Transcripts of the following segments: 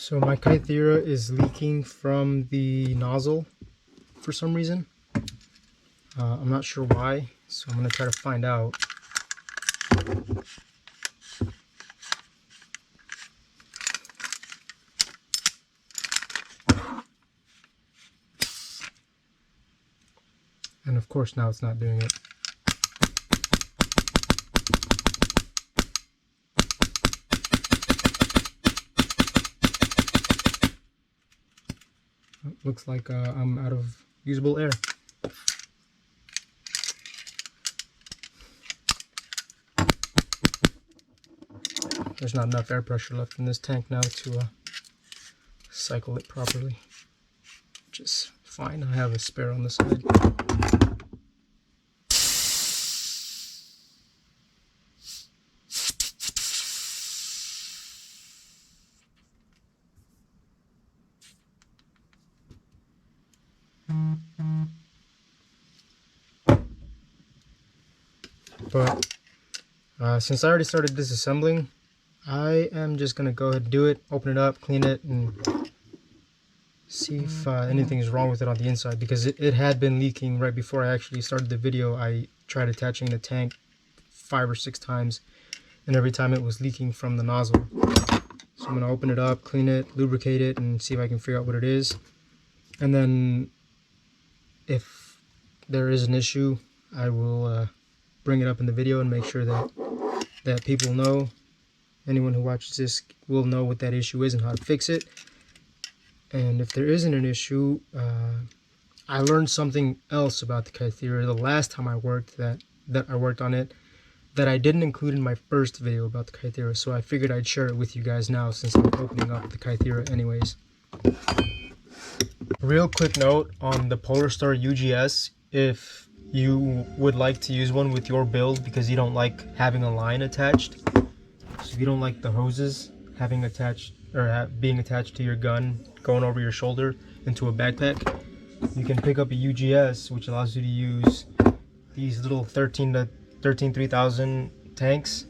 So my Kythera is leaking from the nozzle for some reason. I'm not sure why, so I'm going to try to find out. And of course now it's not doing it. Looks like I'm out of usable air. There's not enough air pressure left in this tank now to cycle it properly. Which is fine, I have a spare on the side. But since I already started disassembling, I am just going to go ahead and do it, open it up, clean it, and see if anything is wrong with it on the inside, because it had been leaking right before I actually started the video. I tried attaching the tank 5 or 6 times, and every time it was leaking from the nozzle. So I'm going to open it up, clean it, lubricate it, and see if I can figure out what it is. And then if there is an issue, I will bring it up in the video and make sure that people know, anyone who watches this will know what that issue is and how to fix it. And if there isn't an issue, I learned something else about the Kythera the last time I worked I worked on it that I didn't include in my first video about the Kythera, so I figured I'd share it with you guys now since I'm opening up the Kythera anyways. Real quick note on the Polarstar UGS: if you would like to use one with your build because you don't like having a line attached, so if you don't like the hoses having attached or being attached to your gun going over your shoulder into a backpack, you can pick up a UGS, which allows you to use these little 3000 tanks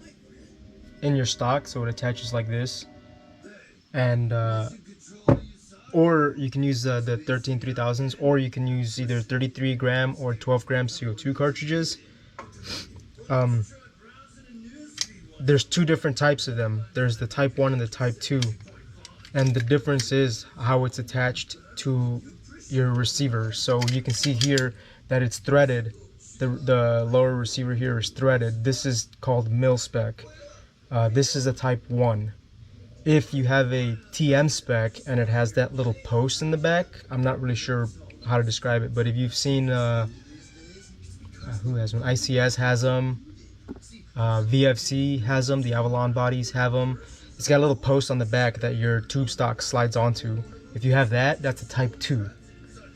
in your stock, so it attaches like this. And or you can use the 3000s, or you can use either 33 gram or 12 gram CO2 cartridges. There's 2 different types of them. There's the type 1 and the type 2, and the difference is how it's attached to your receiver. So you can see here that it's threaded. The lower receiver here is threaded. This is called mil spec. This is a type 1. If you have a TM spec and it has that little post in the back, I'm not really sure how to describe it, but if you've seen who has one? ICS has them, VFC has them, the Avalon bodies have them. It's got a little post on the back that your tube stock slides onto. If you have that, that's a type 2.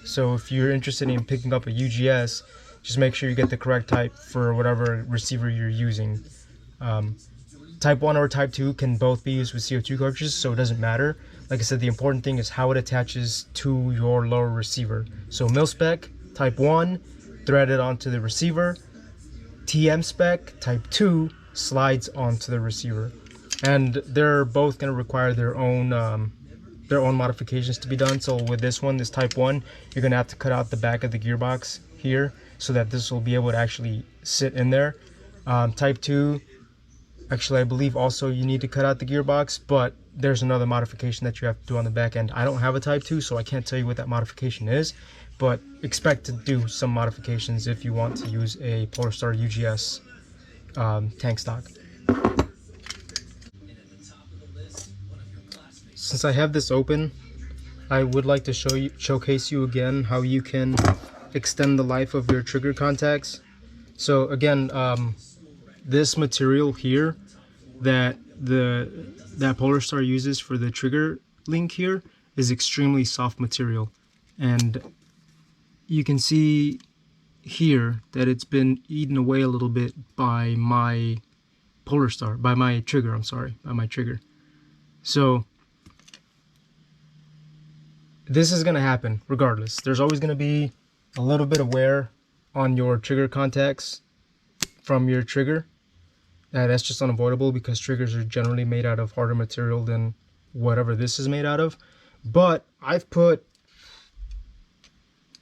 So if you're interested in picking up a UGS, just make sure you get the correct type for whatever receiver you're using. Type 1 or Type 2 can both be used with CO2 cartridges, so it doesn't matter. Like I said, the important thing is how it attaches to your lower receiver. So mil spec, Type 1, threaded onto the receiver. TM spec, Type 2, slides onto the receiver. And they're both going to require their own modifications to be done. So with this one, this Type 1, you're going to have to cut out the back of the gearbox here so that this will be able to actually sit in there. Type 2, actually, I believe also you need to cut out the gearbox, but there's another modification that you have to do on the back end. I don't have a Type 2, so I can't tell you what that modification is, but expect to do some modifications if you want to use a Polarstar UGS tank stock. Since I have this open, I would like to showcase you again how you can extend the life of your trigger contacts. So again, this material here that Polarstar uses for the trigger link here is extremely soft material, and you can see here that it's been eaten away a little bit by my Polarstar, by my trigger. So this is going to happen regardless. There's always going to be a little bit of wear on your trigger contacts from your trigger. That's just unavoidable because triggers are generally made out of harder material than whatever this is made out of. But I've put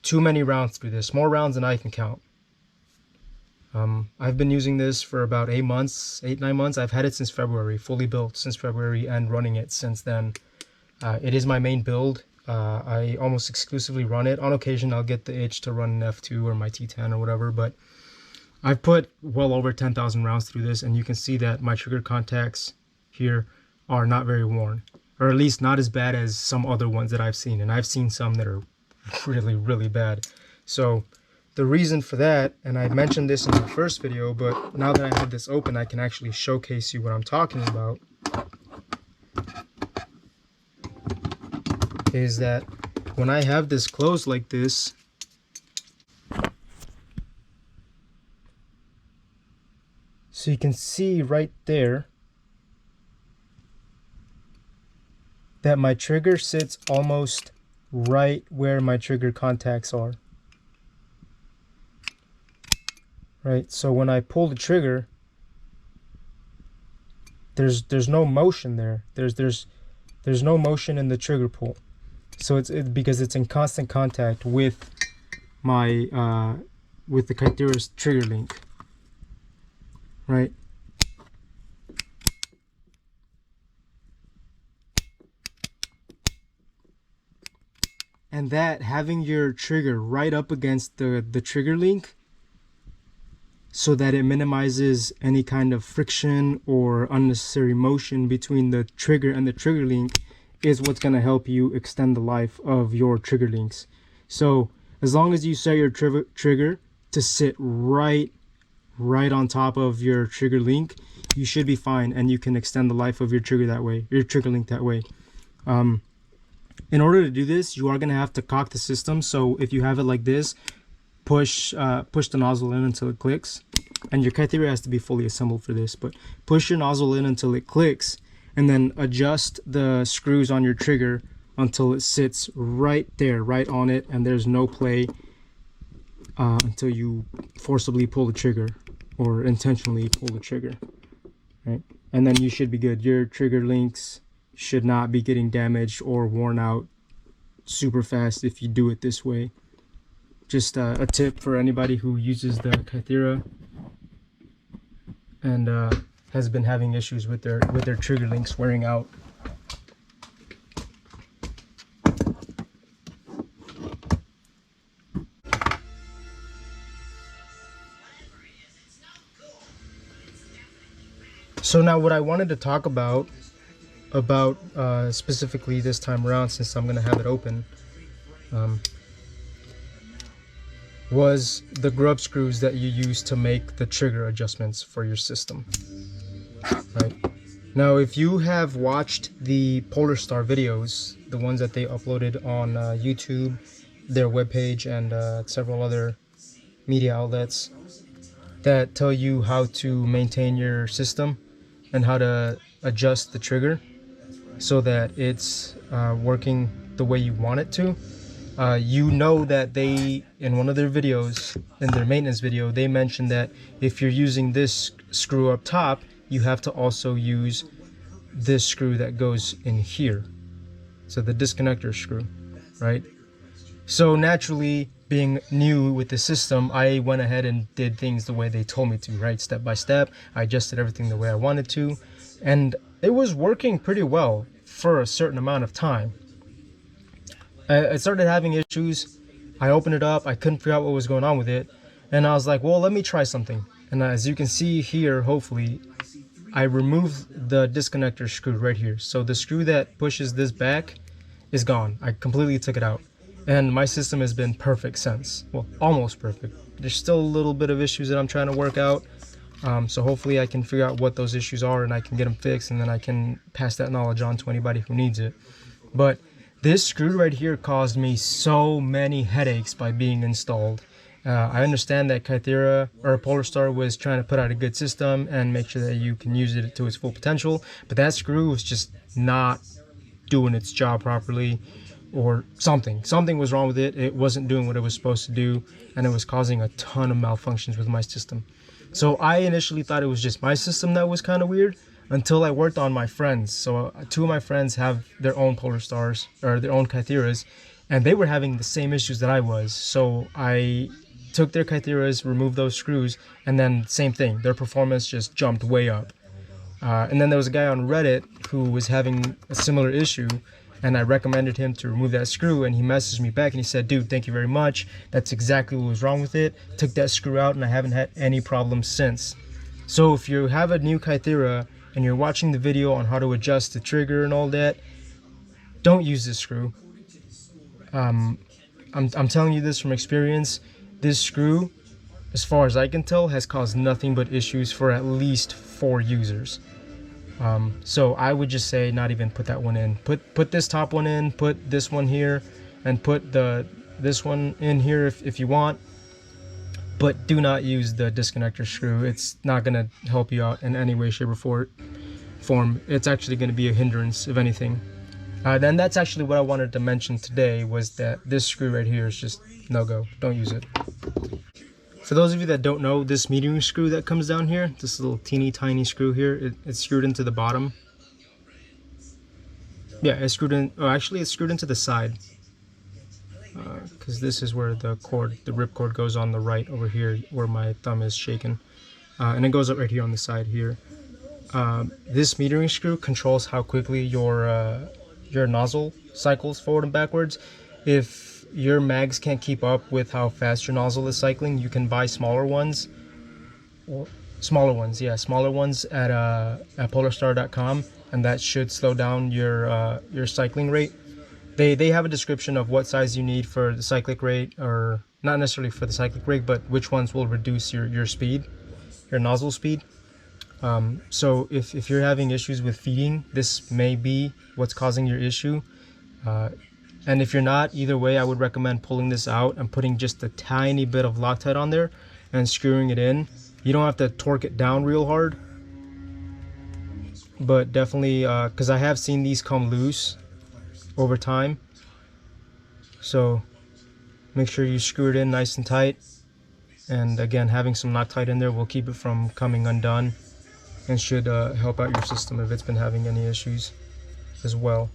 too many rounds through this, more rounds than I can count. I've been using this for about 8 months, 9 months. I've had it since February, fully built since February, and running it since then. It is my main build. I almost exclusively run it. On occasion, I'll get the itch to run an F2 or my T10 or whatever, but I've put well over 10,000 rounds through this, and you can see that my trigger contacts here are not very worn, or at least not as bad as some other ones that I've seen, and I've seen some that are really, really bad. So the reason for that, and I mentioned this in the first video, but now that I have this open, I can actually showcase you what I'm talking about, is that when I have this closed like this, so you can see right there that my trigger sits almost right where my trigger contacts are. Right, so when I pull the trigger, there's no motion there. There's no motion in the trigger pull. So it's because it's in constant contact with my with the Kythera's trigger link. Right. And that, having your trigger right up against the trigger link, so that it minimizes any kind of friction or unnecessary motion between the trigger and the trigger link, is what's going to help you extend the life of your trigger links. So as long as you set your trigger to sit right on top of your trigger link, you should be fine, and you can extend the life of your trigger that way, your trigger link that way. In order to do this, you are going to have to cock the system. So if you have it like this, push the nozzle in until it clicks, and your Kythera has to be fully assembled for this, but push your nozzle in until it clicks, and then adjust the screws on your trigger until it sits right there, right on it, and there's no play until you forcibly pull the trigger or intentionally pull the trigger, right? And then you should be good. Your trigger links should not be getting damaged or worn out super fast if you do it this way. Just a tip for anybody who uses the Kythera and has been having issues with their trigger links wearing out. So now what I wanted to talk about specifically this time around, since I'm going to have it open, was the grub screws that you use to make the trigger adjustments for your system. Right now, if you have watched the Polar Star videos, the ones that they uploaded on YouTube, their webpage, and several other media outlets that tell you how to maintain your system and how to adjust the trigger so that it's working the way you want it to, you know that they, in one of their videos, in their maintenance video, they mentioned that if you're using this screw up top, you have to also use this screw that goes in here, so the disconnector screw, right? So naturally, being new with the system, I went ahead and did things the way they told me to, right? Step by step, I adjusted everything the way I wanted to, and it was working pretty well for a certain amount of time. I started having issues. I opened it up, I couldn't figure out what was going on with it, and I was like, well, let me try something. And as you can see here, hopefully, I removed the disconnector screw right here. So the screw that pushes this back is gone. I completely took it out, and my system has been perfect since. Well, almost perfect. There's still a little bit of issues that I'm trying to work out, so hopefully I can figure out what those issues are and I can get them fixed, and then I can pass that knowledge on to anybody who needs it. But this screw right here caused me so many headaches by being installed. I understand that Kythera or Polar Star was trying to put out a good system and make sure that you can use it to its full potential, but that screw was just not doing its job properly, or something was wrong with it. It wasn't doing what it was supposed to do, and it was causing a ton of malfunctions with my system. So I initially thought it was just my system that was kind of weird, until I worked on my friends. So two of my friends have their own Polar Stars, or their own Kytheras, and they were having the same issues that I was. So I took their Kytheras, removed those screws, and then same thing, their performance just jumped way up. And then there was a guy on Reddit who was having a similar issue, and I recommended him to remove that screw, and he messaged me back and he said, dude, thank you very much. That's exactly what was wrong with it. Took that screw out and I haven't had any problems since. So if you have a new Kythera and you're watching the video on how to adjust the trigger and all that, don't use this screw. I'm telling you this from experience. This screw, as far as I can tell, has caused nothing but issues for at least 4 users. So I would just say not even put that one in. Put this top one in, put this one here, and put this one in here if you want. But do not use the disconnector screw. It's not going to help you out in any way, shape, or form. It's actually going to be a hindrance, if anything. Then that's actually what I wanted to mention today, was that this screw right here is just no-go. Don't use it. For those of you that don't know, this metering screw that comes down here, this little teeny tiny screw here, it's screwed into the bottom. Yeah, it's screwed in, oh actually it's screwed into the side. Because this is where the cord, the rip cord goes on the right over here where my thumb is shaken. And it goes up right here on the side here. This metering screw controls how quickly your nozzle cycles forward and backwards. If your mags can't keep up with how fast your nozzle is cycling, you can buy smaller ones. Smaller ones at polarstar.com, and that should slow down your cycling rate. They have a description of what size you need for the cyclic rate, or not necessarily for the cyclic rate, but which ones will reduce your speed, your nozzle speed. So if you're having issues with feeding, this may be what's causing your issue. And if you're not, either way, I would recommend pulling this out and putting just a tiny bit of Loctite on there and screwing it in. You don't have to torque it down real hard, but definitely, because I have seen these come loose over time. So make sure you screw it in nice and tight. And again, having some Loctite in there will keep it from coming undone and should help out your system if it's been having any issues as well.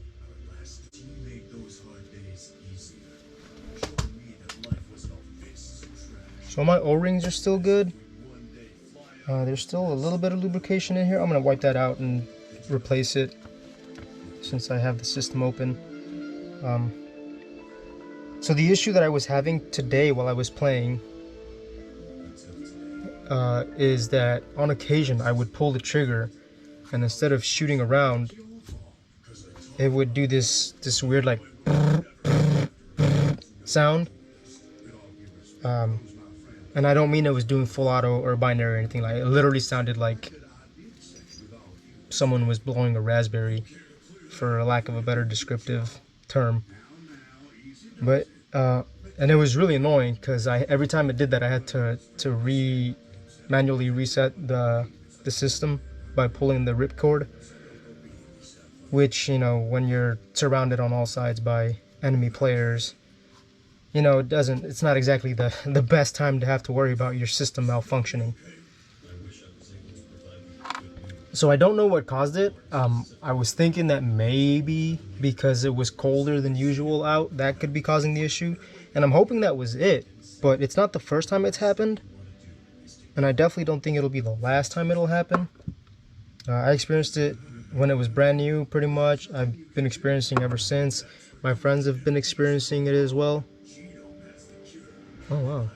So my O-rings are still good. There's still a little bit of lubrication in here. I'm going to wipe that out and replace it since I have the system open. So the issue that I was having today while I was playing is that on occasion I would pull the trigger, and instead of shooting around, it would do this weird like sound. And I don't mean it was doing full auto or binary or anything. Like, it literally sounded like someone was blowing a raspberry, for lack of a better descriptive term. But and it was really annoying because every time it did that, I had to manually reset the system by pulling the ripcord, which, you know, when you're surrounded on all sides by enemy players, you know, it's not exactly the best time to have to worry about your system malfunctioning. So I don't know what caused it. I was thinking that maybe because it was colder than usual out, that could be causing the issue. And I'm hoping that was it. But it's not the first time it's happened. And I definitely don't think it'll be the last time it'll happen. I experienced it when it was brand new, pretty much. I've been experiencing ever since. My friends have been experiencing it as well. Oh wow.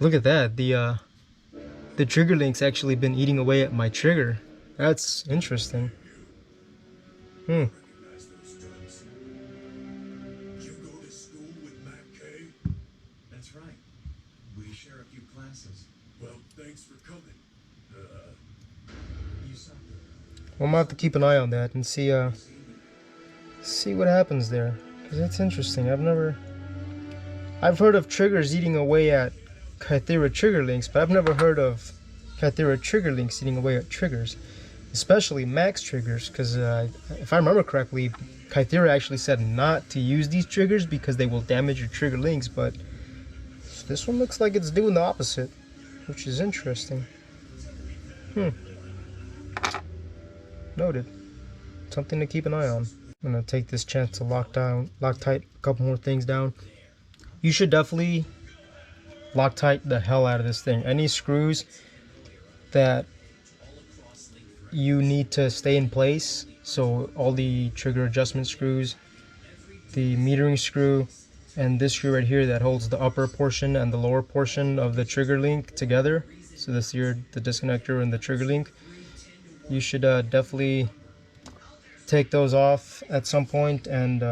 Look at that. The trigger link's actually been eating away at my trigger. That's interesting. You go to school with Matt K? That's right. We share a few classes. Well, thanks for coming. You suck. Well, I'm gonna have to keep an eye on that and see what happens there, because that's interesting. I've heard of triggers eating away at Kythera trigger links, but I've never heard of Kythera trigger links eating away at triggers, especially max triggers, because if I remember correctly, Kythera actually said not to use these triggers because they will damage your trigger links, but this one looks like it's doing the opposite, which is interesting. Noted. Something to keep an eye on. I'm gonna take this chance to lock tight a couple more things down. You should definitely Loctite the hell out of this thing. Any screws that you need to stay in place, so all the trigger adjustment screws, the metering screw, and this screw right here that holds the upper portion and the lower portion of the trigger link together, so this here, the disconnector and the trigger link, you should definitely take those off at some point and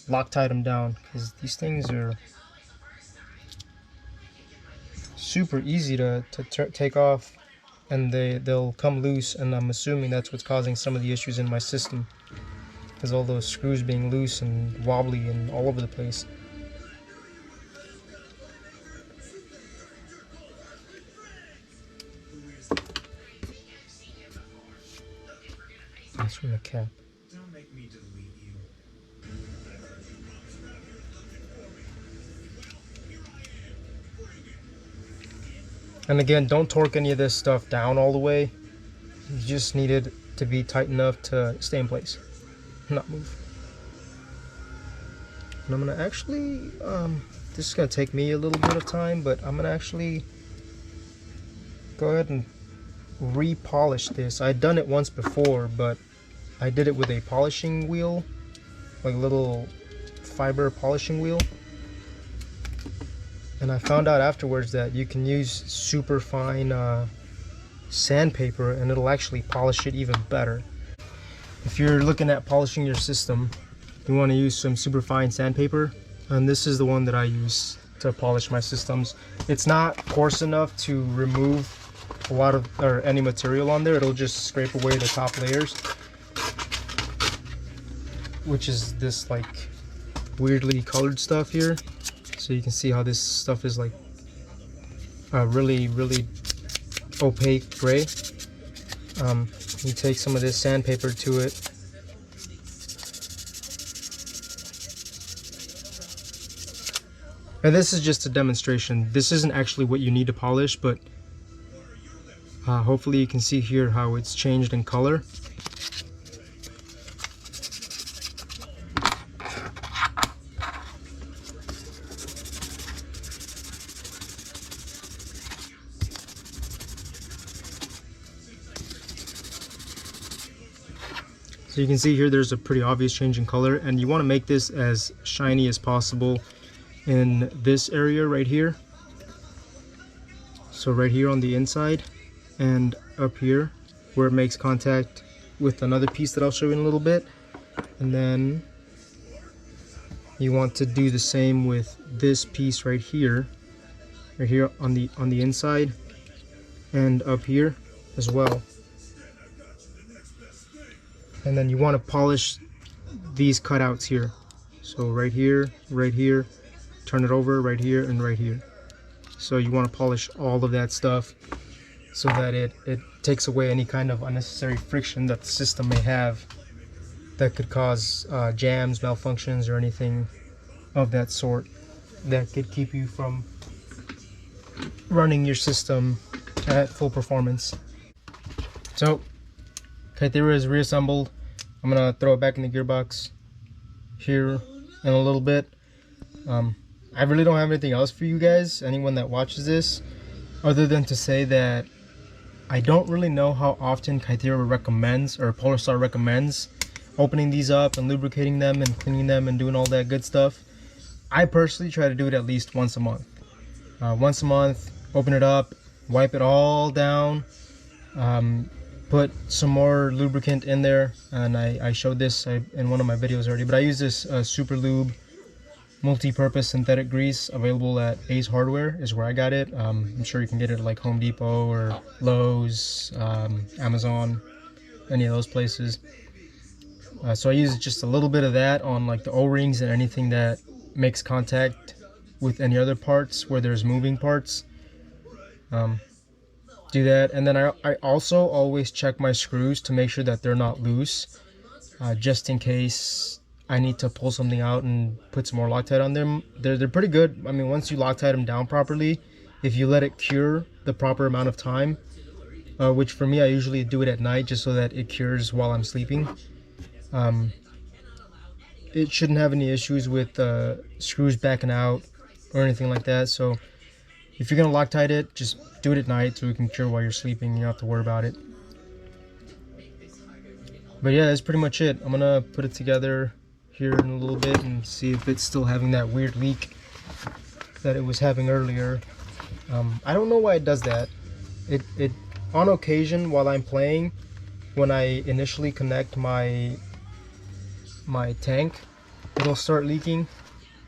Loctite them down, because these things are super easy to take off, and they'll come loose, and I'm assuming that's what's causing some of the issues in my system, because all those screws being loose and wobbly and all over the place. That's from the cap. Don't make me delete you. And again, don't torque any of this stuff down all the way. You just need it to be tight enough to stay in place, not move. And I'm gonna actually, this is gonna take me a little bit of time, but I'm gonna actually go ahead and re-polish this. I'd done it once before, but I did it with a polishing wheel, like a little fiber polishing wheel. And I found out afterwards that you can use super fine sandpaper and it'll actually polish it even better. If you're looking at polishing your system, you want to use some super fine sandpaper, and this is the one that I use to polish my systems. It's not coarse enough to remove a lot of or any material on there. It'll just scrape away the top layers, which is this like weirdly colored stuff here. So you can see how this stuff is like really opaque gray. You take some of this sandpaper to it, and this is just a demonstration. This isn't actually what you need to polish, but hopefully you can see here how it's changed in color. So you can see here there's a pretty obvious change in color, and you want to make this as shiny as possible in this area right here. So right here on the inside and up here where it makes contact with another piece that I'll show you in a little bit. And then you want to do the same with this piece right here on the inside and up here as well. And then you want to polish these cutouts here. So right here, turn it over, right here, and right here. So you want to polish all of that stuff so that it takes away any kind of unnecessary friction that the system may have that could cause jams, malfunctions, or anything of that sort that could keep you from running your system at full performance. So Kythera is reassembled. I'm gonna throw it back in the gearbox here in a little bit. I really don't have anything else for you guys, anyone that watches this, other than to say that I don't really know how often Kythera recommends, or Polarstar recommends, opening these up and lubricating them and cleaning them and doing all that good stuff. I personally try to do it at least once a month. Once a month, open it up, wipe it all down, put some more lubricant in there, and I showed this in one of my videos already, but I use this Super Lube multi-purpose synthetic grease available at Ace Hardware is where I got it. I'm sure you can get it at like Home Depot or Lowe's, Amazon, any of those places. So I use just a little bit of that on like the O-rings and anything that makes contact with any other parts where there's moving parts. Do that, and then I also always check my screws to make sure that they're not loose, just in case I need to pull something out and put some more Loctite on them. They're pretty good. I mean, once you Loctite them down properly, if you let it cure the proper amount of time, which for me I usually do it at night just so that it cures while I'm sleeping. It shouldn't have any issues with screws backing out or anything like that. So if you're gonna Loctite it, just do it at night so it can cure while you're sleeping. You don't have to worry about it. But yeah, that's pretty much it. I'm gonna put it together here in a little bit and see if it's still having that weird leak that it was having earlier. I don't know why it does that. It on occasion while I'm playing, when I initially connect my tank, it'll start leaking,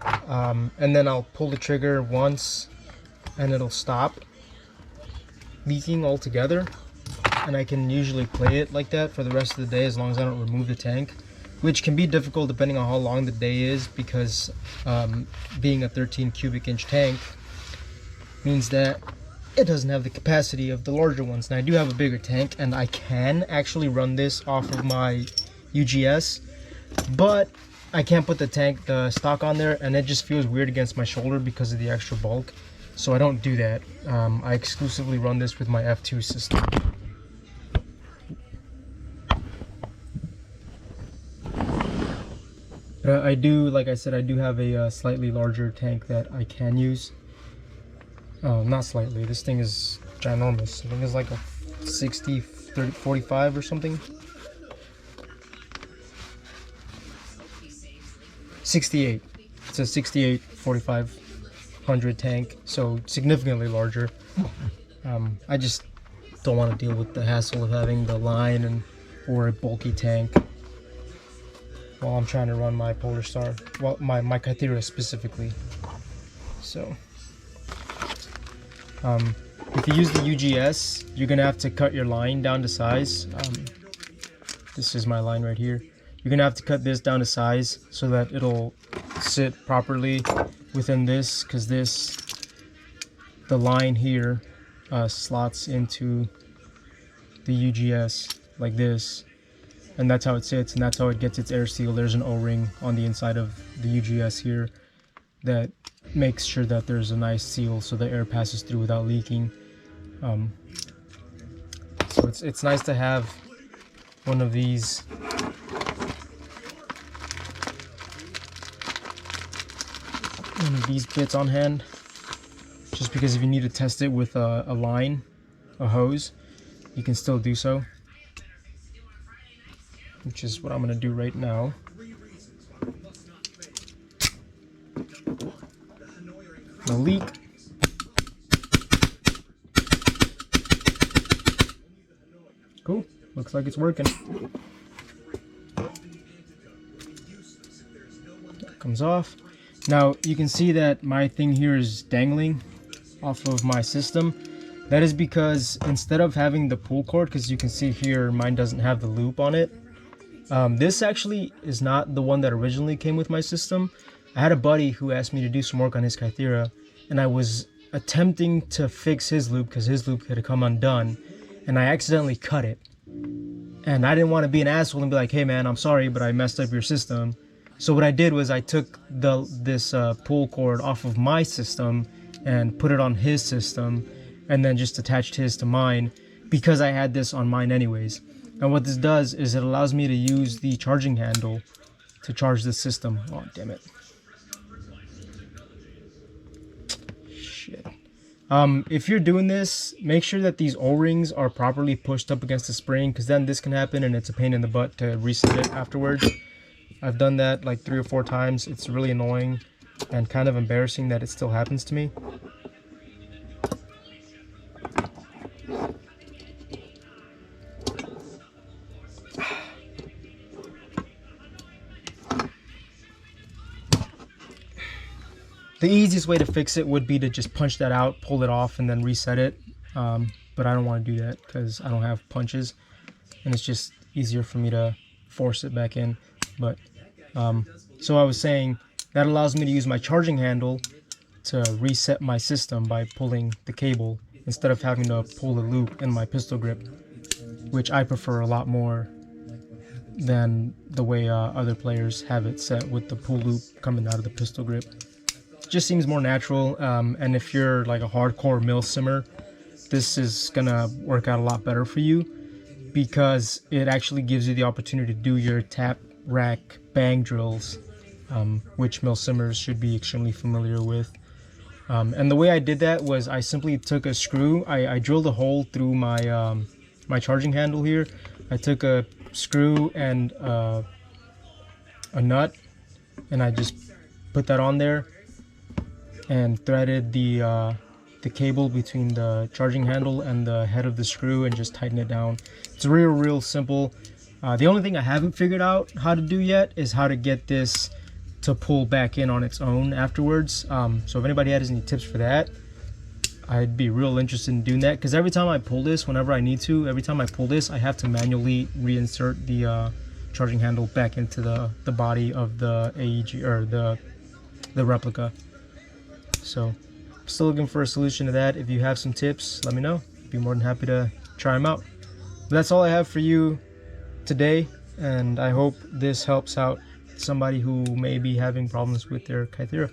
and then I'll pull the trigger once and it'll stop leaking altogether, and I can usually play it like that for the rest of the day as long as I don't remove the tank, which can be difficult depending on how long the day is, because being a 13 cubic inch tank means that it doesn't have the capacity of the larger ones. Now I do have a bigger tank and I can actually run this off of my UGS, but I can't put the stock on there, and it just feels weird against my shoulder because of the extra bulk, so I don't do that. I exclusively run this with my F2 system. I do, like I said, I do have a slightly larger tank that I can use. Not slightly, this thing is ginormous. I think it's like a 60, 30, 45 or something. 68. It's a 68 4500 tank, so significantly larger. I just don't want to deal with the hassle of having the line or a bulky tank while I'm trying to run my Polar Star, well, my Kythera specifically. So if you use the UGS, you're gonna have to cut your line down to size. This is my line right here. You're gonna have to cut this down to size so that it'll sit properly within this, because the line here slots into the UGS like this, and that's how it sits, and that's how it gets its air seal. There's an O-ring on the inside of the UGS here that makes sure that there's a nice seal so the air passes through without leaking. So it's nice to have one of these bits on hand, just because if you need to test it with a line, a hose, you can still do so, which is what I'm going to do right now. No leak. Cool, looks like it's working. That comes off. Now you can see that my thing here is dangling off of my system. That is because instead of having the pull cord, because you can see here mine doesn't have the loop on it. This actually is not the one that originally came with my system. I had a buddy who asked me to do some work on his Kythera, and I was attempting to fix his loop because his loop had come undone, and I accidentally cut it. And I didn't want to be an asshole and be like, hey man, I'm sorry, but I messed up your system. So what I did was I took this pull cord off of my system and put it on his system, and then just attached his to mine because I had this on mine anyways. And what this does is it allows me to use the charging handle to charge the system. Oh, damn it. Shit. If you're doing this, make sure that these O-rings are properly pushed up against the spring, because then this can happen and it's a pain in the butt to reset it afterwards. I've done that like 3 or 4 times. It's really annoying and kind of embarrassing that it still happens to me. The easiest way to fix it would be to just punch that out, pull it off, and then reset it. But I don't want to do that because I don't have punches, and it's just easier for me to force it back in. But so I was saying that allows me to use my charging handle to reset my system by pulling the cable instead of having to pull the loop in my pistol grip, which I prefer a lot more than the way other players have it set with the pull loop coming out of the pistol grip. Just seems more natural, and if you're like a hardcore mill simmer, this is gonna work out a lot better for you, because it actually gives you the opportunity to do your tap rack bang drills, which milsimmers should be extremely familiar with. And the way I did that was I simply took a screw. I drilled a hole through my my charging handle here. I took a screw and a nut, and I just put that on there and threaded the cable between the charging handle and the head of the screw and just tighten it down. It's real simple. The only thing I haven't figured out how to do yet is how to get this to pull back in on its own afterwards. So if anybody has any tips for that, I'd be real interested in doing that, because every time I pull this, whenever I need to, every time I pull this, I have to manually reinsert the charging handle back into the body of the AEG, or the replica. So still looking for a solution to that. If you have some tips, let me know. I'd be more than happy to try them out. But that's all I have for you today, and I hope this helps out somebody who may be having problems with their Kythera.